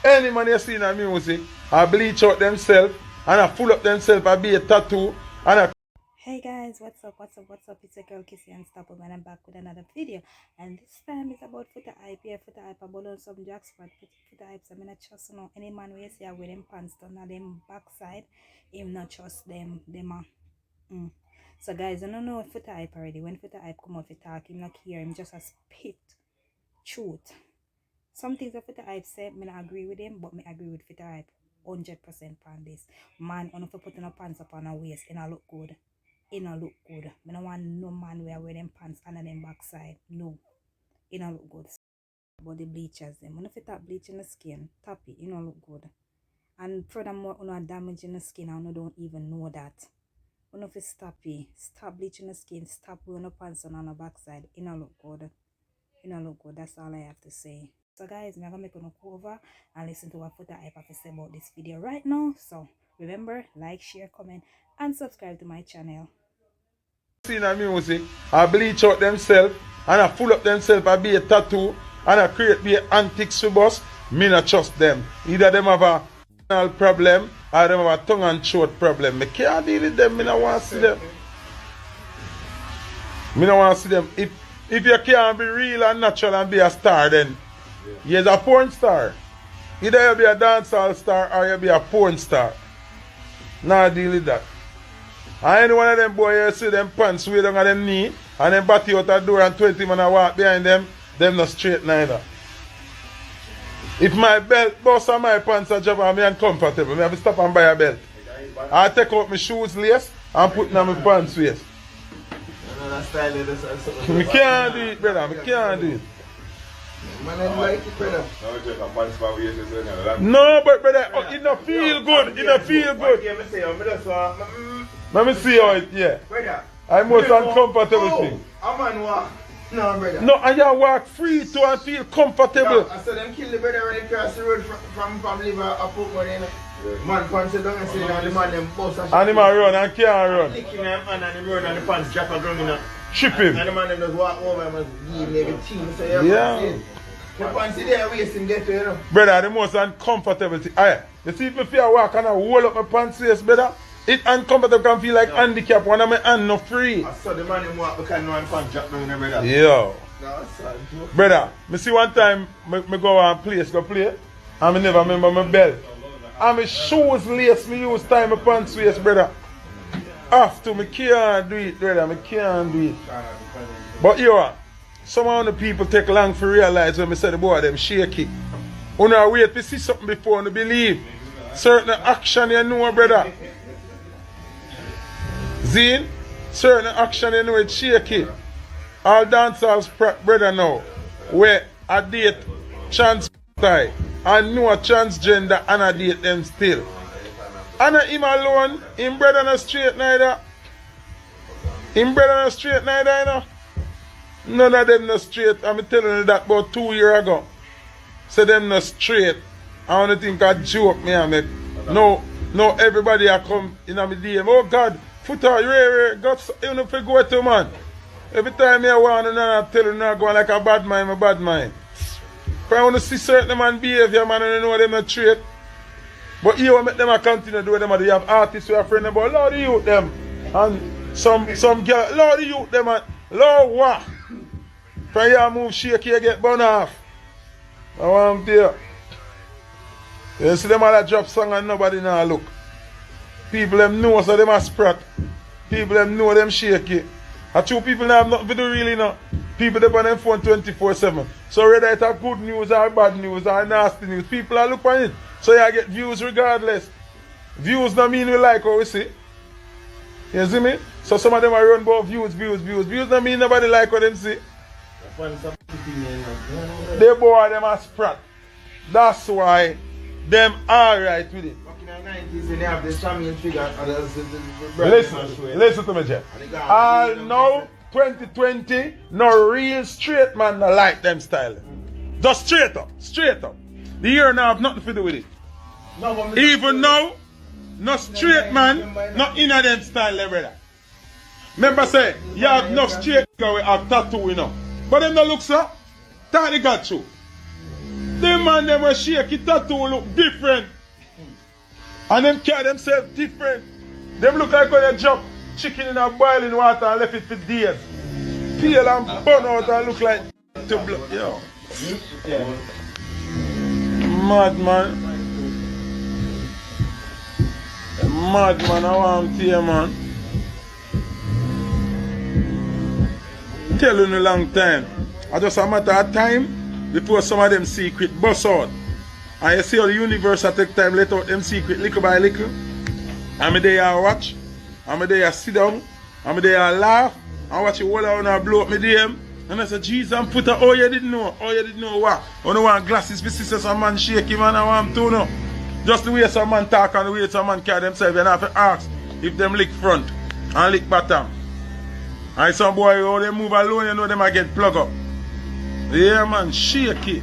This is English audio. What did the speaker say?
Any man you see in the music, I bleach out themselves and I full up themselves, I be a tattoo and I... Hey guys, what's up? It's your girl Kissy Unstoppable and I'm back with another video. And this time it's about Foota Hype. Yeah, Foota Hype about on some Jack Sprat. Foota Hype, so I'm not trust any man where you see with them pants down on them backside, him not trust them So guys, I don't know Foota Hype already. When Foota Hype come off the talk, him not hear him just a spit truth. Some things that Foota Hype said, me not agree with him, but me agree with Foota Hype 100% on this. Man, on if you put on pants up on a waist, it not look good. It not look good. I don't want no man wear them pants under them backside. No. It not look good. But the bleachers them. When if you tap bleach in the skin, tap it, it not look good. And furthermore, you know damage in the skin and you don't even know that. When if you stop bleaching the skin, stop wearing the pants on the backside, it not look good. It not look good. That's all I have to say. So guys, I'm gonna make an over and listen to what Foota Hype have to say about this video right now. So remember, like, share, comment, and subscribe to my channel. See in the music, I bleach out themselves and I full up themselves, I be a tattoo and I create be antics for boss. Me not trust them. Either them have a personal problem or them have a tongue and throat problem. Me can't deal with them, me not want to see them. Me not want to see them. If you can't be real and natural and be a star, then you're a porn star. Either you be a dancehall star or you be a porn star. Nah, deal with that. And any one of them boys you see them pants way down on them knee and them body out the door and 20 man walk behind them not straight neither. If my belt bust and my pants are drop and me uncomfortable, I have to stop and buy a belt. I take out my shoes lace and put them in my pants waist. Me can't do it, brother. Me can't do it. No, but brother, it don't feel good. It don't feel good. Let me see how it, yeah. I'm most uncomfortable thing. No, brother. No, and you walk free to and feel comfortable. I saw them kill the brother when they cross the road from liver up money. Man pants down and say the man them bust and him run and can't run. Licking him and him run and the pants drop a ground. Trip him. And the man them just walk over and give him everything. So yeah. The pants there wasting get to, you know. Brother, the most uncomfortable thing. Aye, you see if I walk and I roll up my pants waist, brother, it uncomfortable can feel like handicap when my hand not free. I saw the man him walk because no one pants drop down there, brother. Yo. No, sad. Brother, me see one time me go and play and I never remember my belt. And my shoes lace me use time my pants waist, brother. After me can't do it, brother, me can't do it. But yo, some of the people take long to realize when I say the boy them shaky. You know wait to see something before you believe. Certain action you know, brother. Zine, certain action you know it's shaky. All dancers brother now, where I date trans guy, I know a transgender and I date them still. And him alone, him brother not straight neither. Him brother not straight neither, you know. None of them not straight. I'm telling you that about 2 years ago. So them not straight. I only think I joke me and make. No, everybody I come in my DM. Oh God, Foota, you got you know to go to man. Every time I want to I tell you not going like a bad mind. If I want to see certain man behavior, man, I know them not straight. But you want make them continue to do them. They have artists who are friends about Lord the youth them. And some girl, Lord the youth them and Lord what? From here move shaky, you get burned off. I want to tell you. You see them all that drop song and nobody now look. People them know so them are sprat. People them know them shaky. And two people now have nothing to do really now. People they on them phone 24/7. So whether it's a good news or bad news or nasty news, people are look on it. So you get views regardless. Views don't mean we like what we see. You see me? So some of them are run about views. Views don't mean nobody like what them see. They boy them a sprat. That's why them alright with it. Listen to me, Jeff. Now 2020, no real straight man no like them style. Just straight up. The year now have nothing to do with it. Even now, no straight man, not in a them style, brother. Remember say, you have enough straight guy with a tattoo, you know. But them no look so, that they got you. Them man them a shake it tattoo look different. And them carry themselves different. Them look like when you drop chicken in a boiling water and left it for days. Peel and burn out and look like to blood. Yo. Yeah. Mad man. Mad man, I want to hear man. Telling you a long time. I just a matter of time before some of them secret bust out. And you see how the universe I take time let out them secret little by little. I'm there watch. I'm there sit down. I'm there laugh. I watch you all around and blow up my DM. And I said, Jesus, and put a, oh, you didn't know. Oh, you didn't know what? I don't want glasses for sisters, some man shaky, man. I want to know. Just the way some man talk and the way some man carry themselves. You have to ask if them lick front and lick bottom. And some boy, how they move alone, you know them I get plugged up. Yeah, man, shaky.